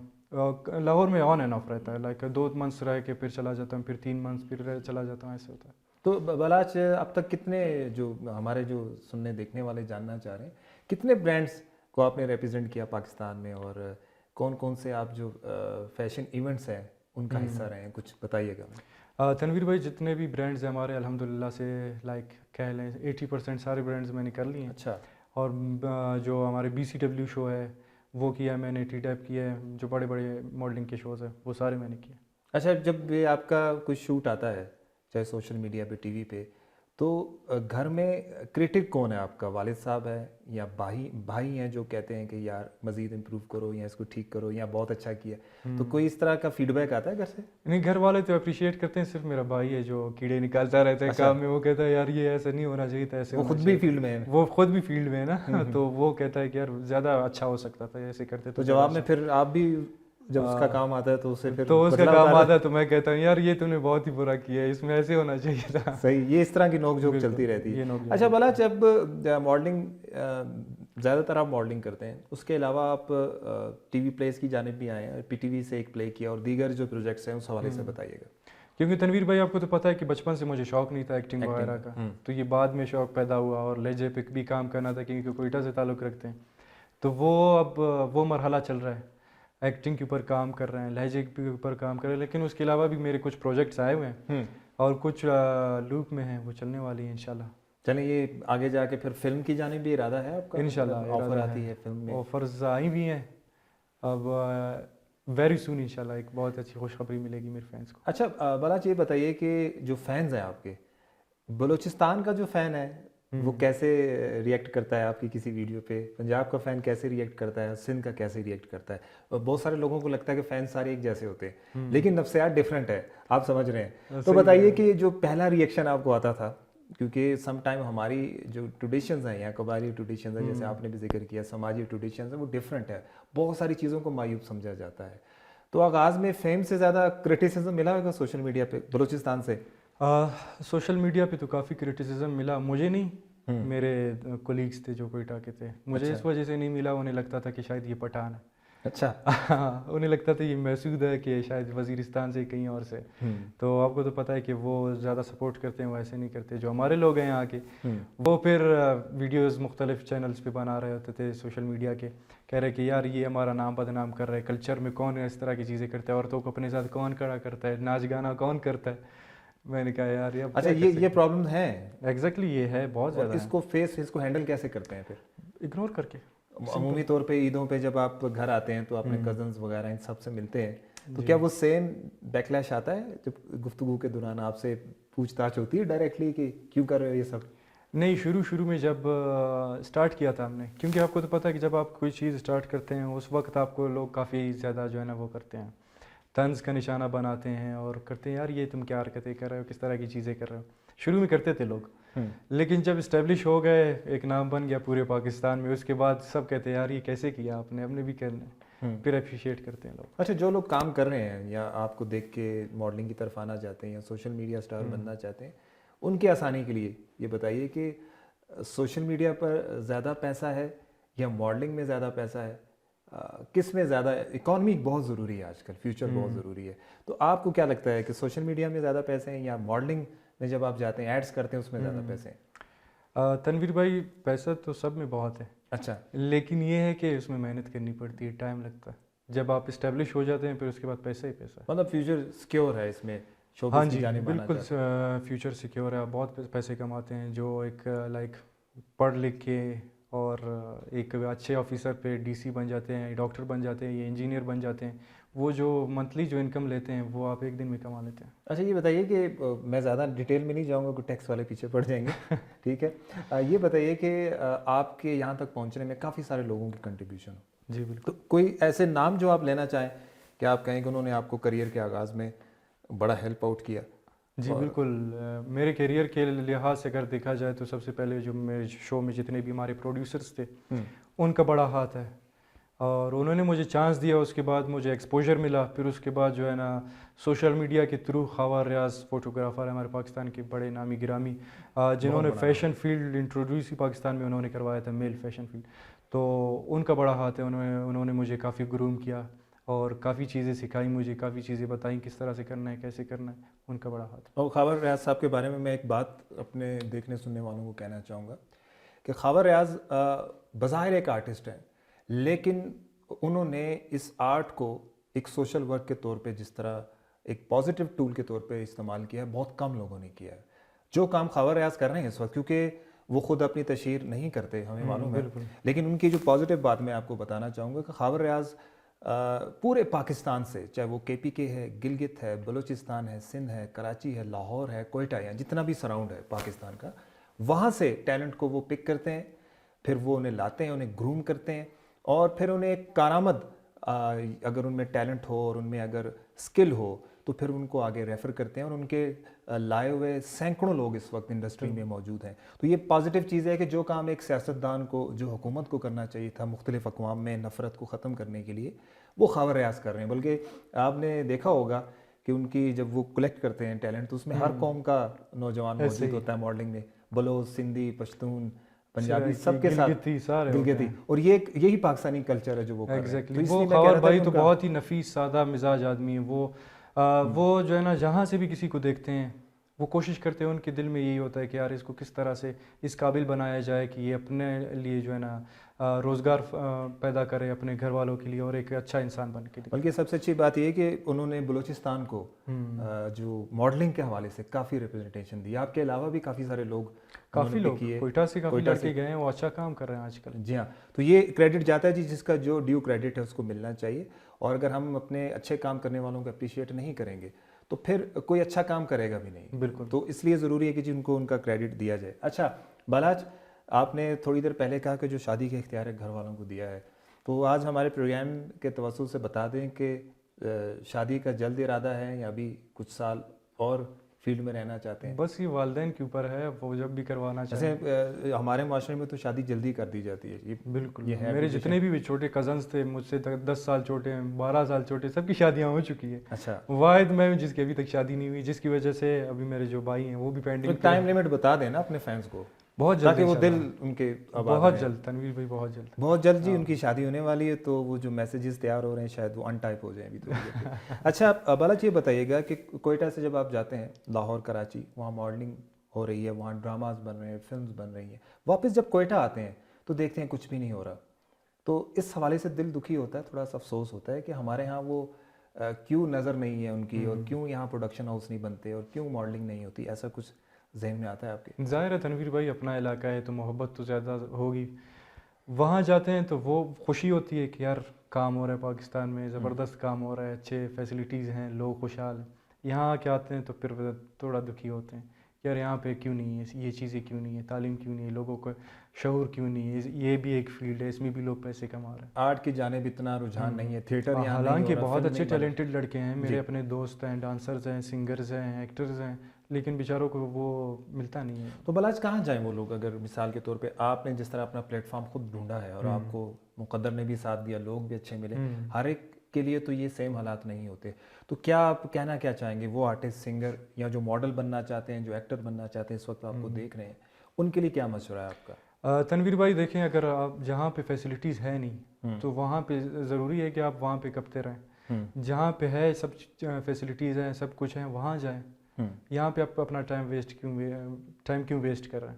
لاہور میں آن اینڈ آف رہتا ہے, لائک 2 منتھس رہ کے پھر چلا جاتا ہوں, پھر 3 منتھس پھر چلا جاتا ہوں, ایسے ہوتا ہے. تو بلاچ اب تک کتنے جو ہمارے جو سننے دیکھنے والے جاننا چاہ رہے ہیں, کتنے برانڈس کو آپ نے ریپرزینٹ کیا پاکستان میں, اور کون کون سے آپ جو فیشن ایونٹس ہیں ان کا حصہ رہے ہیں, کچھ بتائیے گا. تنویر بھائی جتنے بھی برانڈز ہیں ہمارے الحمدللہ سے لائک کہہ لیں 80% سارے برانڈز میں نے کر لیے ہیں. اچھا. اور جو ہمارے BCW شو ہے وہ کیا میں نے, T-Type کیا ہے, جو بڑے بڑے ماڈلنگ کے شوز ہیں وہ سارے میں نے کیے. اچھا, جب یہ آپ کا کوئی شوٹ آتا ہے چاہے سوشل میڈیا پہ, ٹی وی پہ, تو گھر میں کریٹک کون ہے آپ کا, والد صاحب ہے یا بھائی ہیں جو کہتے ہیں کہ یار مزید امپروو کرو یا اس کو ٹھیک کرو یا بہت اچھا کیا, تو کوئی اس طرح کا فیڈ بیک آتا ہے گھر سے؟ نہیں, گھر والے تو اپریشیٹ کرتے ہیں, صرف میرا بھائی ہے جو کیڑے نکالتا رہتا ہے کام میں. وہ کہتا ہے یار یہ ایسا نہیں ہونا چاہیے تھا, ایسے وہ خود بھی فیلڈ میں ہے, وہ خود بھی فیلڈ میں ہے نا, تو وہ کہتا ہے کہ یار زیادہ اچھا ہو سکتا تھا, ایسے کرتے. تو جواب میں پھر آپ بھی جب اس کا کام آتا ہے تو اسے پھر تو اس کا کام آتا ہے تو میں کہتا ہوں یار یہ تم نے بہت ہی برا کیا ہے, اس میں ایسے ہونا چاہیے تھا. صحیح, یہ اس طرح کی نوک جھوک چلتی رہتی ہے. اچھا بلا, جب ماڈلنگ زیادہ تر آپ ماڈلنگ کرتے ہیں, اس کے علاوہ آپ ٹی وی پلیز کی جانب بھی آئے ہیں, PTV سے ایک پلے کیا, اور دیگر جو پروجیکٹس ہیں اس حوالے سے بتائیے گا. کیونکہ تنویر بھائی آپ کو تو پتہ ہے کہ بچپن سے مجھے شوق نہیں تھا ایکٹنگ وغیرہ کا, تو یہ بعد میں شوق پیدا ہوا, اور لہجے پہ بھی کام کرنا تھا کیونکہ کوئٹہ سے تعلق رکھتے ہیں. تو وہ اب وہ مرحلہ چل رہا ہے, ایکٹنگ کے اوپر کام کر رہے ہیں, لہجے کے اوپر کام کر رہے ہیں. لیکن اس کے علاوہ بھی میرے کچھ پروجیکٹس آئے ہوئے ہیں اور کچھ لوپ میں ہیں, وہ چلنے والی ہیں انشاءاللہ. چلیں, یہ آگے جا کے پھر فلم کی جانب بھی ارادہ ہے آپ کا؟ انشاءاللہ آفر آتی ہے فلم میں؟ آفرز آئی بھی ہیں اب, ویری سون انشاءاللہ ایک بہت اچھی خوشخبری ملے گی میرے فینس کو. اچھا بلاچ, یہ بتائیے کہ جو فینز ہیں آپ کے, بلوچستان کا جو فین ہے وہ کیسے ریئیکٹ کرتا ہے آپ کی کسی ویڈیو پہ, پنجاب کا فین کیسے ریئیکٹ کرتا ہے, سندھ کا کیسے ریئیکٹ کرتا ہے؟ بہت سارے لوگوں کو لگتا ہے کہ فین سارے ایک جیسے ہوتے ہیں, لیکن نفسیات ڈفرینٹ ہے, آپ سمجھ رہے ہیں. تو بتائیے کہ جو پہلا ریئیکشن آپ کو آتا تھا, کیونکہ سم ٹائم ہماری جو ٹریڈیشنز ہیں یا قبائلی ٹریڈیشنز ہیں, جیسے آپ نے بھی ذکر کیا, سماجی ٹریڈیشنز ہیں, وہ ڈفرینٹ ہے, بہت ساری چیزوں کو معیوب سمجھا جاتا ہے. تو آغاز میں فیم سے زیادہ کرٹیسزم ملا ہوگا سوشل میڈیا پہ بلوچستان سے؟ سوشل میڈیا پہ تو کافی کرٹیسزم ملا, مجھے نہیں, میرے کولیگس تھے جو کوئٹہ کے تھے, مجھے اس وجہ سے نہیں ملا, انہیں لگتا تھا کہ شاید یہ پٹھان ہے. اچھا. انہیں لگتا تھا یہ محسود ہے کہ شاید وزیرستان سے کہیں اور سے. تو آپ کو تو پتہ ہے کہ وہ زیادہ سپورٹ کرتے ہیں, وہ ایسے نہیں کرتے. جو ہمارے لوگ ہیں یہاں کے, وہ پھر ویڈیوز مختلف چینلز پہ بنا رہے ہوتے تھے سوشل میڈیا کے, کہہ رہے کہ یار یہ ہمارا نام بدنام کر رہا ہے, کلچر میں کون اس طرح کی چیزیں کرتا ہے, عورتوں کو اپنے ساتھ کون کھڑا کرتا ہے, ناچ گانا کون کرتا ہے. میں نے کہا یار یہ اچھا, یہ پرابلم ہیں ایگزیکٹلی, یہ ہے بہت زیادہ. اس کو ہینڈل کیسے کرتے ہیں پھر؟ اگنور کر کے. عمومی طور پہ عیدوں پہ جب آپ گھر آتے ہیں تو اپنے کزنز وغیرہ ان سب سے ملتے ہیں, تو کیا وہ سیم بیکلیش آتا ہے جب گفتگو کے دوران آپ سے پوچھ تاچھ ہوتی ہے ڈائریکٹلی کہ کیوں کر رہے ہو یہ سب؟ نہیں, شروع میں جب اسٹارٹ کیا تھا ہم نے, کیونکہ آپ کو تو پتہ ہے کہ جب آپ کوئی چیز اسٹارٹ کرتے ہیں اس وقت آپ کو لوگ کافی زیادہ جو ہے نا وہ کرتے ہیں, طنز کا نشانہ بناتے ہیں اور کرتے ہیں یار یہ تم کیا حرکتیں کر رہے ہو, کس طرح کی چیزیں کر رہے ہو. شروع میں کرتے تھے لوگ, لیکن جب اسٹیبلش ہو گئے, ایک نام بن گیا پورے پاکستان میں, اس کے بعد سب کہتے ہیں یار یہ کیسے کیا آپ نے, ہم نے بھی کرنا ہے, پھر اپریشیٹ کرتے ہیں لوگ. اچھا, جو لوگ کام کر رہے ہیں یا آپ کو دیکھ کے ماڈلنگ کی طرف آنا چاہتے ہیں یا سوشل میڈیا اسٹار بننا چاہتے ہیں, ان کی آسانی کے لیے یہ بتائیے کہ سوشل میڈیا پر زیادہ پیسہ ہے یا ماڈلنگ میں زیادہ پیسہ ہے, کس میں زیادہ؟ اکانومی بہت ضروری ہے آج کل, فیوچر بہت ضروری ہے, تو آپ کو کیا لگتا ہے کہ سوشل میڈیا میں زیادہ پیسے ہیں یا ماڈلنگ میں جب آپ جاتے ہیں ایڈس کرتے ہیں اس میں زیادہ پیسے ہیں؟ تنویر بھائی پیسہ تو سب میں بہت ہے. اچھا. لیکن یہ ہے کہ اس میں محنت کرنی پڑتی ہے, ٹائم لگتا ہے. جب آپ اسٹیبلش ہو جاتے ہیں پھر اس کے بعد پیسہ ہی پیسہ ہے. مطلب فیوچر سیکیور ہے اس میں، ہاں شوبز کی جی جانب آنا بالکل چاہتے ہیں. فیوچر سیکیور ہے. آپ بہت پیسے کماتے ہیں جو ایک لائک پڑھ لکھ کے اور ایک اچھے آفیسر پہ ڈی سی بن جاتے ہیں، ڈاکٹر بن جاتے ہیں، یہ انجینئر بن جاتے ہیں. وہ جو منتھلی جو انکم لیتے ہیں وہ آپ ایک دن میں کما لیتے ہیں. اچھا یہ بتائیے کہ میں زیادہ ڈیٹیل میں نہیں جاؤں گا کہ ٹیکس والے پیچھے پڑ جائیں گے. ٹھیک ہے، یہ بتائیے کہ آپ کے یہاں تک پہنچنے میں کافی سارے لوگوں کی کنٹریبیوشن ہو. جی بالکل. تو کوئی ایسے نام جو آپ لینا چاہیں کہ آپ کہیں کہ انہوں نے آپ کو کریئر کے آغاز میں بڑا ہیلپ آؤٹ کیا؟ جی بالکل. میرے کیریئر کے لحاظ سے اگر دیکھا جائے تو سب سے پہلے جو میرے شو میں جتنے بھی ہمارے پروڈیوسرس تھے ان کا بڑا ہاتھ ہے، اور انہوں نے مجھے چانس دیا. اس کے بعد مجھے ایکسپوجر ملا. پھر اس کے بعد جو ہے نا سوشل میڈیا کے تھرو خاور ریاض فوٹوگرافر ہمارے پاکستان کے بڑے نامی گرامی جنہوں نے فیشن فیلڈ انٹروڈیوس ہی پاکستان میں انہوں نے کروایا تھا، میل فیشن فیلڈ. تو ان کا بڑا ہاتھ ہے. انہوں نے مجھے کافی گروم کیا اور کافی چیزیں سکھائی مجھے، کافی چیزیں بتائیں کس طرح سے کرنا ہے، کیسے کرنا ہے. ان کا بڑا ہاتھ. اور خاور ریاض صاحب کے بارے میں ایک بات اپنے دیکھنے سننے والوں کو کہنا چاہوں گا کہ خاور ریاض بظاہر ایک آرٹسٹ ہیں، لیکن انہوں نے اس آرٹ کو ایک سوشل ورک کے طور پہ جس طرح ایک پازیٹیو ٹول کے طور پہ استعمال کیا ہے، بہت کم لوگوں نے کیا ہے. جو کام خاور ریاض کر رہے ہیں اس وقت، کیونکہ وہ خود اپنی تشہیر نہیں کرتے ہمیں معلوم ہے، لیکن ان کی جو پازیٹیو بات میں آپ کو بتانا چاہوں گا کہ خاور ریاض پورے پاکستان سے، چاہے وہ کے پی کے ہے، گلگت ہے، بلوچستان ہے، سندھ ہے، کراچی ہے، لاہور ہے، کوئٹہ ہے، جتنا بھی سراؤنڈ ہے پاکستان کا، وہاں سے ٹیلنٹ کو وہ پک کرتے ہیں. پھر وہ انہیں لاتے ہیں، انہیں گروم کرتے ہیں، اور پھر انہیں ایک کارآمد اگر ان میں ٹیلنٹ ہو اور ان میں اگر اسکل ہو تو پھر ان کو آگے ریفر کرتے ہیں. اور ان کے لائے ہوئے سینکڑوں لوگ اس وقت انڈسٹری میں موجود ہیں. تو یہ پازیٹیو چیز ہے کہ جو کام ایک سیاستدان کو، جو حکومت کو کرنا چاہیے تھا مختلف اقوام میں نفرت کو ختم کرنے کے لیے، وہ خاور ریاض کر رہے ہیں. بلکہ آپ نے دیکھا ہوگا کہ ان کی جب وہ کلیکٹ کرتے ہیں ٹیلنٹ تو اس میں ہر قوم کا نوجوان موجود ہوتا ہے ماڈلنگ میں، بلوچ، سندھی، پشتون، پنجابی، سب کے ساتھ گلگتی. اور یہی پاکستانی کلچر ہے جو وہ کر رہے ہیں. ایگزیکٹلی. وہ خاور بھائی تو بہت ہی نفیس سادہ مزاج آدمی ہیں. وہ جو ہے نا جہاں سے بھی کسی کو دیکھتے ہیں وہ کوشش کرتے ہیں، ان کے دل میں یہی ہوتا ہے کہ یار اس کو کس طرح سے اس قابل بنایا جائے کہ یہ اپنے لیے جو ہے نا روزگار پیدا کرے اپنے گھر والوں کے لیے اور ایک اچھا انسان بن کے. بلکہ سب سے اچھی بات یہ ہے کہ انہوں نے بلوچستان کو جو ماڈلنگ کے حوالے سے کافی ریپرزنٹیشن دی. آپ کے علاوہ بھی کافی سارے لوگ کوئٹہ سے کافی لڑکے گئے ہیں، وہ اچھا کام کر رہے ہیں آج کل. جی ہاں، تو یہ کریڈٹ جاتا ہے جی، جس کا جو ڈیو کریڈٹ ہے اس کو ملنا چاہیے. اور اگر ہم اپنے اچھے کام کرنے والوں کو اپریشیٹ نہیں کریں گے تو پھر کوئی اچھا کام کرے گا بھی نہیں. بالکل. تو اس لیے ضروری ہے کہ جن کو ان کا کریڈٹ دیا جائے. اچھا بالاج، آپ نے تھوڑی دیر پہلے کہا کہ جو شادی کا اختیار ہے گھر والوں کو دیا ہے، تو آج ہمارے پروگرام کے توسط سے بتا دیں کہ شادی کا جلد ارادہ ہے یا ابھی کچھ سال اور فیلڈ میں رہنا چاہتے ہیں؟ بس یہ والدین کے اوپر ہے، وہ جب بھی کروانا چاہتے ہیں. جیسے ہمارے معاشرے میں تو شادی جلدی کر دی جاتی ہے. بالکل. میرے جتنے بھی چھوٹے کزنس تھے مجھ سے 10 سال چھوٹے ہیں، 12 سال چھوٹے، سب کی شادیاں ہو چکی ہیں. اچھا. واحد میں ہوں جس کی ابھی تک شادی نہیں ہوئی، جس کی وجہ سے ابھی میرے جو بھائی ہیں وہ بھی پینڈنگ. ٹائم لمٹ بتا دینا اپنے فینس کو بہت جلد، تاکہ وہ دل ان کے بہت جلد. تنویر بھائی بہت جلد جی ان کی شادی ہونے والی ہے، تو وہ جو میسیجز تیار ہو رہے ہیں شاید وہ ان ٹائپ ہو جائیں ابھی تو. اچھا بالاجی یہ بتائیے گا کہ کوئٹہ سے جب آپ جاتے ہیں لاہور، کراچی، وہاں ماڈلنگ ہو رہی ہے، وہاں ڈراماز بن رہے ہیں، فلمز بن رہی ہیں، واپس جب کوئٹہ آتے ہیں تو دیکھتے ہیں کچھ بھی نہیں ہو رہا، تو اس حوالے سے دل دکھی ہوتا ہے، تھوڑا سا افسوس ہوتا ہے کہ ہمارے ہاں وہ کیوں نظر نہیں ہے ان کی، اور کیوں یہاں پروڈکشن ہاؤس نہیں بنتے، اور کیوں ماڈلنگ نہیں ہوتی. ایسا کچھ ذہن میں آتا ہے آپ کے؟ ظاہر ہے تنویر بھائی اپنا علاقہ ہے تو محبت تو زیادہ ہوگی. وہاں جاتے ہیں تو وہ خوشی ہوتی ہے کہ یار کام ہو رہا ہے پاکستان میں، زبردست کام ہو رہا ہے، اچھے فیسلٹیز ہیں، لوگ خوشحال ہیں. یہاں کے آتے ہیں تو پھر تھوڑا دکھی ہوتے ہیں یار یہاں پہ کیوں نہیں ہے، یہ چیزیں کیوں نہیں ہے، تعلیم کیوں نہیں ہے، لوگوں کا شعور کیوں نہیں ہے. یہ بھی ایک فیلڈ ہے، اس میں بھی لوگ پیسے کما رہے ہیں. آرٹ کی جانب اتنا رجحان نہیں ہے، تھیٹر یہاں نہیں. حالانکہ بہت اچھے ٹیلنٹڈ لڑکے ہیں میرے اپنے دوست ہیں، ڈانسرز ہیں، سنگرز ہیں، ایکٹرز ہیں، لیکن بیچاروں کو وہ ملتا نہیں ہے. تو بالاج کہاں جائیں وہ لوگ؟ اگر مثال کے طور پہ آپ نے جس طرح اپنا پلیٹ فارم خود ڈھونڈا ہے اور آپ کو مقدر نے بھی ساتھ دیا، لوگ بھی اچھے ملے، ہر ایک کے لیے تو یہ سیم حالات نہیں ہوتے. تو کیا آپ کہنا کیا چاہیں گے وہ آرٹسٹ، سنگر یا جو ماڈل بننا چاہتے ہیں، جو ایکٹر بننا چاہتے ہیں، اس وقت آپ کو دیکھ رہے ہیں، ان کے لیے کیا مشورہ ہے آپ کا؟ تنویر بھائی دیکھیں، اگر آپ جہاں پہ فیسلٹیز ہے نہیں تو وہاں پہ ضروری ہے کہ آپ وہاں پہ کبتے رہیں. جہاں پہ ہے سب فیسلٹیز ہیں، سب کچھ ہیں، وہاں جائیں. یہاں پہ آپ اپنا ٹائم کیوں ویسٹ کر رہے ہیں؟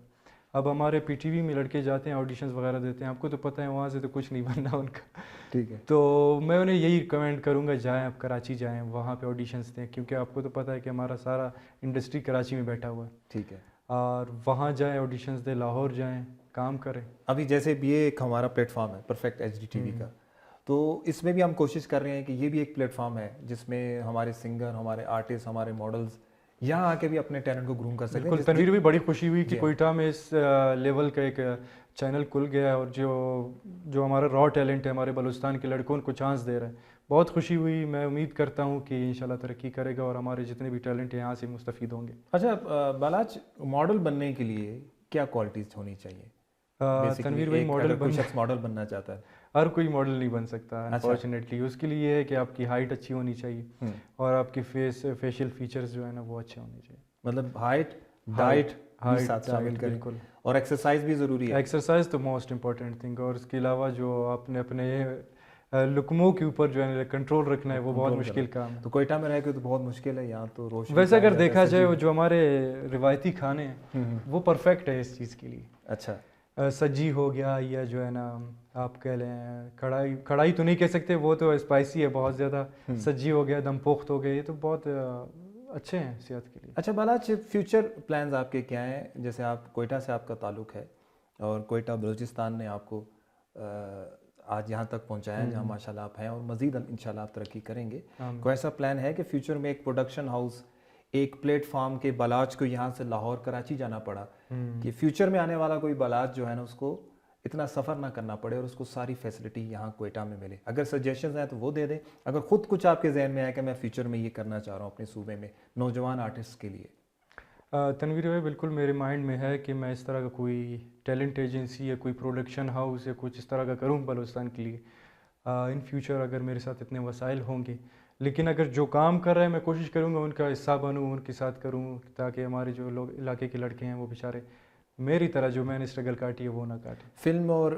اب ہمارے پی ٹی وی میں لڑکے جاتے ہیں آڈیشنز وغیرہ دیتے ہیں, آپ کو تو پتہ ہے وہاں سے تو کچھ نہیں بننا ان کا. ٹھیک ہے. تو میں انہیں یہی ریکمینڈ کروں گا, جائیں آپ کراچی جائیں, وہاں پہ آڈیشنز دیں, کیونکہ آپ کو تو پتہ ہے کہ ہمارا سارا انڈسٹری کراچی میں بیٹھا ہوا ہے. ٹھیک ہے. اور وہاں جائیں, آڈیشنز دیں, لاہور جائیں, کام کریں. ابھی جیسے یہ ایک ہمارا پلیٹ فارم ہے perfect H D T V کا, تو اس میں بھی ہم کوشش کر رہے ہیں کہ یہ بھی ایک پلیٹ فارم ہے جس میں ہمارے سنگر, ہمارے آرٹسٹ, ہمارے ماڈلز یہاں آ کے بھی اپنے ٹیلنٹ کو گروم کر سکتے ہیں. بالکل, تنویر بھی بڑی خوشی ہوئی کہ کوئٹہ میں اس لیول کا ایک چینل کھل گیا ہے, اور جو ہمارا را ٹیلنٹ ہے, ہمارے بلوچستان کے لڑکوں, ان کو چانس دے رہے ہیں. بہت خوشی ہوئی. میں امید کرتا ہوں کہ انشاءاللہ ترقی کرے گا اور ہمارے جتنے بھی ٹیلنٹ ہیں یہاں سے مستفید ہوں گے. اچھا بالاج, ماڈل بننے کے لیے کیا کوالٹیز ہونی چاہیے؟ تنویر بھائی, ماڈل بننا چاہتا ہے, ہر کوئی ماڈل نہیں بن سکتا انفارچونیٹلی. اس کے لیے یہ ہے کہ آپ کی ہائٹ اچھی ہونی چاہیے اور آپ کی فیشیل فیچرز جو ہے نا وہ اچھے ہونے چاہیے. مطلب ہائٹ, ڈائٹ ساتھ شامل کریں, اور ایکسرسائز بھی ضروری ہے. ایکسرسائز تو موسٹ امپورٹنٹ تھنگ, اور اس کے علاوہ جو آپ نے اپنے لکموں کے اوپر جو ہے کنٹرول رکھنا ہے وہ بہت مشکل کام ہے. تو کوئٹہ میں رہ کے تو بہت مشکل ہے, یہاں تو روشن. ویسے اگر دیکھا جائے جو ہمارے روایتی کھانے ہیں وہ پرفیکٹ ہے اس چیز کے لیے. اچھا, سجی ہو گیا, یا جو ہے نا آپ کہہ لیں کڑھائی تو نہیں کہہ سکتے, وہ تو اسپائسی ہے بہت زیادہ. سجی ہو گیا, دم پوخت ہو گیا, یہ تو بہت اچھے ہیں صحت کے لیے. اچھا بالاج, فیوچر پلانز آپ کے کیا ہیں؟ جیسے آپ کوئٹہ سے آپ کا تعلق ہے اور کوئٹہ بلوچستان نے آپ کو آج یہاں تک پہنچایا جہاں ماشاء اللہ آپ ہیں, اور مزید انشاءاللہ آپ ترقی کریں گے. کوئی ایسا پلان ہے کہ فیوچر میں ایک پروڈکشن ہاؤس, ایک پلیٹ فارم کے بالاج کو یہاں سے لاہور کراچی جانا پڑا, کہ فیوچر میں آنے والا کوئی بالاج جو ہے نا اس کو اتنا سفر نہ کرنا پڑے اور اس کو ساری فیسلٹی یہاں کوئٹہ میں ملے؟ اگر سجیشنز ہیں تو وہ دے دیں. اگر خود کچھ آپ کے ذہن میں ہے کہ میں فیوچر میں یہ کرنا چاہ رہا ہوں اپنے صوبے میں نوجوان آرٹسٹ کے لیے. تنویر بھائی, بالکل میرے مائنڈ میں ہے کہ میں اس طرح کا کوئی ٹیلنٹ ایجنسی یا کوئی پروڈکشن ہاؤس یا کچھ اس طرح کا کروں بلوچستان کے لیے ان فیوچر, اگر میرے ساتھ اتنے وسائل ہوں گے. لیکن اگر جو کام کر رہے ہیں میں کوشش کروں گا ان کا حصہ بنوں, ان کے ساتھ کروں, تاکہ ہمارے جو لوگ علاقے کے لڑکے ہیں وہ بیچارے میری طرح جو میں نے اسٹرگل کاٹی ہے وہ نہ کاٹیں. فلم اور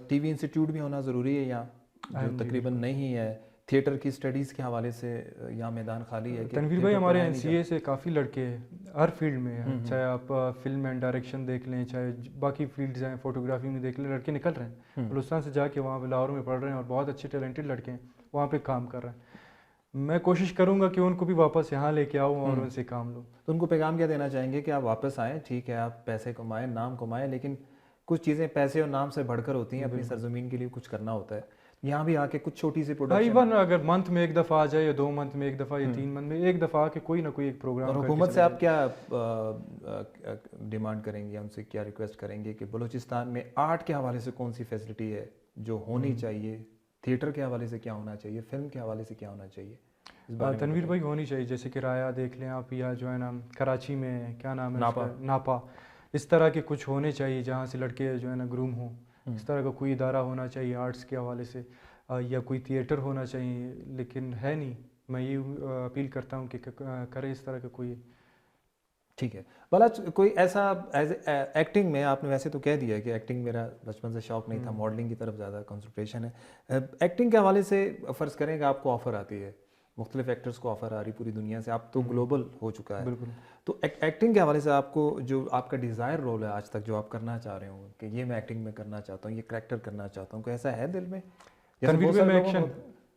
ٹی وی انسٹیٹیوٹ بھی ہونا ضروری ہے یہاں, جو تقریباً نہیں ہے. تھیٹر کی اسٹڈیز کے حوالے سے یہاں میدان خالی ہے. تنویر بھائی, ہمارے این سی اے سے کافی لڑکے ہر فیلڈ میں ہیں, چاہے آپ فلم اینڈ ڈائریکشن دیکھ لیں, چاہے باقی فیلڈز ہیں, فوٹوگرافی میں دیکھ لیں, لڑکے نکل رہے ہیں بلوچستان سے جا کے وہاں پہ لاہور میں پڑھ رہے ہیں, اور بہت اچھے ٹیلنٹڈ لڑکے ہیں وہاں پہ کام کر رہے ہیں. میں کوشش کروں گا کہ ان کو بھی واپس یہاں لے کے آؤں اور ان سے کام لوں. تو ان کو پیغام کیا دینا چاہیں گے کہ آپ واپس آئیں, ٹھیک ہے آپ پیسے کمائیں, نام کمائیں, لیکن کچھ چیزیں پیسے اور نام سے بڑھ کر ہوتی ہیں. اپنی سرزمین کے لیے کچھ کرنا ہوتا ہے. یہاں بھی آ کے کچھ چھوٹی سی پروڈکشن, ایون اگر منتھ میں ایک دفعہ آ جائے, یا 2 منتھ میں ایک دفعہ, یا 3 منتھ میں ایک دفعہ آ کے کوئی نہ کوئی ایک پروگرام. اور حکومت سے آپ کیا ڈیمانڈ کریں گے, ان سے کیا ریکویسٹ کریں گے کہ بلوچستان میں آرٹ کے حوالے سے کون سی فیسلٹی ہے جو ہونی چاہیے, تھیٹر کے حوالے سے کیا ہونا چاہیے, فلم کے حوالے سے کیا ہونا چاہیے؟ تنویر بھائی, ہونی چاہیے. جیسے کرایہ دیکھ لیں آپ, یا جو ہے نا کراچی میں کیا نام ہے, ناپا, اس طرح کے کچھ ہونے چاہیے جہاں سے لڑکے جو ہے نا گروم ہوں. اس طرح کا کوئی ادارہ ہونا چاہیے آرٹس کے حوالے سے, یا کوئی تھیٹر ہونا چاہیے, لیکن ہے نہیں. میں یہ اپیل کرتا ہوں کہ کرے اس طرح کا کوئی. ٹھیک ہے بالاج, کوئی ایسا ایکٹنگ میں, آپ نے ویسے تو کہہ دیا کہ ایکٹنگ میرا بچپن سے شوق نہیں تھا, ماڈلنگ کی طرف زیادہ کنسنٹریشن ہے. ایکٹنگ کے حوالے سے فرض کریں کہ آپ کو آفر آتی ہے, مختلف ایکٹرز کو آفر آ رہی پوری دنیا سے, آپ تو گلوبل ہو چکا ہے. بالکل. تو ایکٹنگ کے حوالے سے آپ کو جو آپ کا ڈیزائر رول ہے آج تک جو آپ کرنا چاہ رہے ہوں کہ یہ میں ایکٹنگ میں کرنا چاہتا ہوں, یہ کریکٹر کرنا چاہتا ہوں, کوئی ایسا ہے دل میں؟ تنویر میں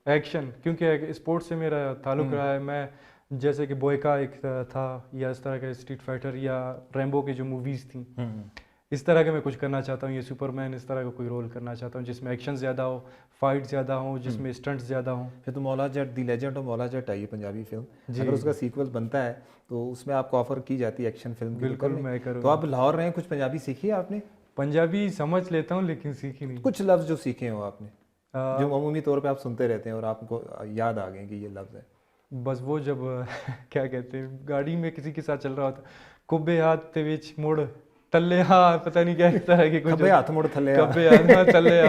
ایکشن, کیونکہ اسپورٹس سے میرا تعلق رہا ہے. میں جیسے کہ بوئکا ایک تھا, یا اس طرح کے اسٹریٹ فائٹر, یا ریمبو کی جو موویز تھیں, اس طرح کا میں کچھ کرنا چاہتا ہوں. یہ سپر مین, اس طرح کا کوئی رول کرنا چاہتا ہوں جس میں ایکشن زیادہ ہو, فائٹ زیادہ ہوں, جس میں اسٹنٹس زیادہ ہوں. پھر تو مولا جٹ, دی لیجنڈ آف مولا جٹ آئی ہے پنجابی فلم, اگر اس کا سیکول بنتا ہے تو اس میں آپ کو آفر کی جاتی ہے ایکشن فلم کی. بالکل میں کروں. تو آپ لاہور رہے ہیں, کچھ پنجابی سیکھی ہے آپ نے؟ پنجابی سمجھ لیتا ہوں لیکن سیکھی نہیں. کچھ لفظ جو سیکھے ہوں آپ نے, جو عمومی طور پہ آپ سنتے رہتے ہیں اور آپ کو یاد آ گئے کہ یہ لفظ ہے؟ بس وہ جب کیا کہتے ہیں, گاڑی میں کسی کے ساتھ چل رہا ہوتا, کبے ہاتھ تے وچ مڑ تلے, ہاں پتہ نہیں کیا اس طرح کی کچھ, کبے ہاتھ مڑ تھلے, کبے ہاتھ تلے.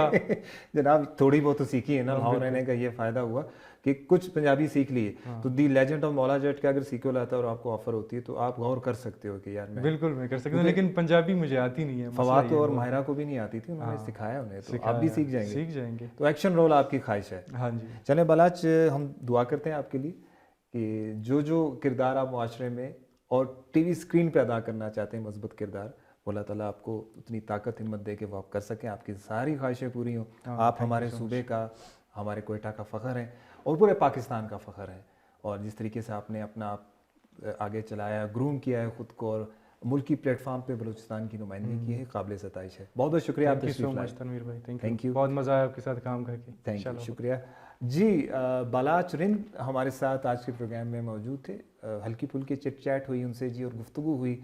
جناب تھوڑی بہت تو سیکھی ہے نا, لاہور رہنے کا یہ فائدہ ہوا کہ کچھ پنجابی سیکھ لیے. تو دی لیجنڈ آف مولا جٹ کا اگر سیکول آتا ہے اور آپ کو آفر ہوتی ہے تو آپ غور کر سکتے ہو کہ یار میں, بالکل میں کر سکتا ہوں, لیکن پنجابی مجھے آتی نہیں ہے. فواد اور ماہرہ کو بھی نہیں آتی تھی, انہوں نے سکھایا انہیں, تو آپ بھی سیکھ جائیں گے. تو ایکشن رول آپ کی خواہش ہے. ہاں جی. چلیں بالاج, ہم دعا کرتے ہیں آپ کے لیے کہ جو کردار آپ معاشرے میں اور ٹی وی اسکرین پہ ادا کرنا چاہتے ہیں, مثبت کردار, وہ اللہ تعالیٰ آپ کو اتنی طاقت ہمت دے کہ وہ آپ کر سکیں, آپ کی ساری خواہشیں پوری ہوں. آپ ہمارے صوبے کا, ہمارے کوئٹہ کا فخر ہیں اور پورے پاکستان کا فخر ہے. اور جس طریقے سے آپ نے اپنا آپ آگے چلایا, گروم کیا ہے خود کو, اور ملکی پلیٹ فارم پہ بلوچستان کی نمائندگی کی ہے, قابل ستائش ہے. بہت بہت شکریہ آپ تھینک یو سو تشریف مچ لائے. تنویر بھائی, تھینک یو. بہت مزہ آیا آپ کے ساتھ کام کر کے. تھینک یو, شکریہ. جی, بالاچ رند ہمارے ساتھ آج کے پروگرام میں موجود تھے. ہلکی پھلکی چٹ چیٹ ہوئی ان سے جی, اور گفتگو ہوئی,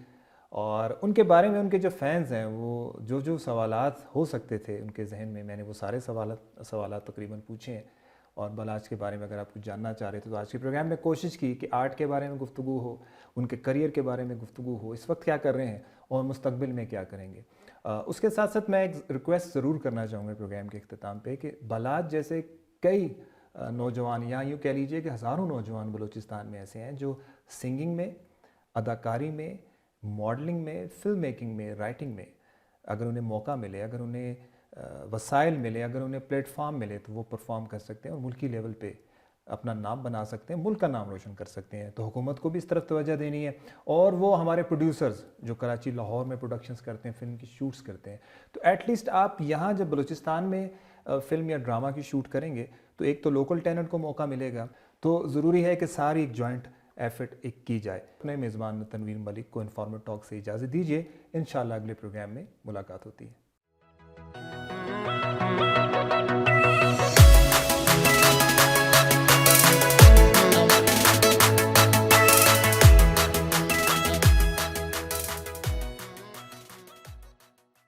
اور ان کے بارے میں ان کے جو فینز ہیں وہ جو سوالات ہو سکتے تھے ان کے ذہن میں نے وہ سارے سوالات تقریباً پوچھے ہیں. اور بالاچ کے بارے میں اگر آپ کچھ جاننا چاہ رہے تھے تو آج کے پروگرام میں کوشش کی کہ آرٹ کے بارے میں گفتگو ہو, ان کے کریئر کے بارے میں گفتگو ہو, اس وقت کیا کر رہے ہیں اور مستقبل میں کیا کریں گے. اس کے ساتھ ساتھ میں ایک ریکویسٹ ضرور کرنا چاہوں گا پروگرام کے اختتام پہ کہ بالاچ جیسے کئی نوجوان, یا یوں کہہ لیجئے کہ ہزاروں نوجوان بلوچستان میں ایسے ہیں جو سنگنگ میں, اداکاری میں, ماڈلنگ میں, فلم میکنگ میں, رائٹنگ میں اگر انہیں موقع ملے, اگر انہیں وسائل ملے, اگر انہیں پلیٹ فارم ملے تو وہ پرفارم کر سکتے ہیں اور ملکی لیول پہ اپنا نام بنا سکتے ہیں, ملک کا نام روشن کر سکتے ہیں. تو حکومت کو بھی اس طرف توجہ دینی ہے. اور وہ ہمارے پروڈیوسرز جو کراچی, لاہور میں پروڈکشنز کرتے ہیں, فلم کی شوٹس کرتے ہیں, تو ایٹ لیسٹ آپ یہاں جب بلوچستان میں فلم یا ڈرامہ کی شوٹ کریں گے تو ایک تو لوکل ٹیلنٹ کو موقع ملے گا. تو ضروری ہے کہ ساری ایک جوائنٹ ایفرٹ ایک کی جائے. اپنے میزبان تنویر ملک کو انفارمیٹ ٹاک سے اجازت دیجیے. انشاءاللہ اگلے پروگرام میں ملاقات ہوتی ہے.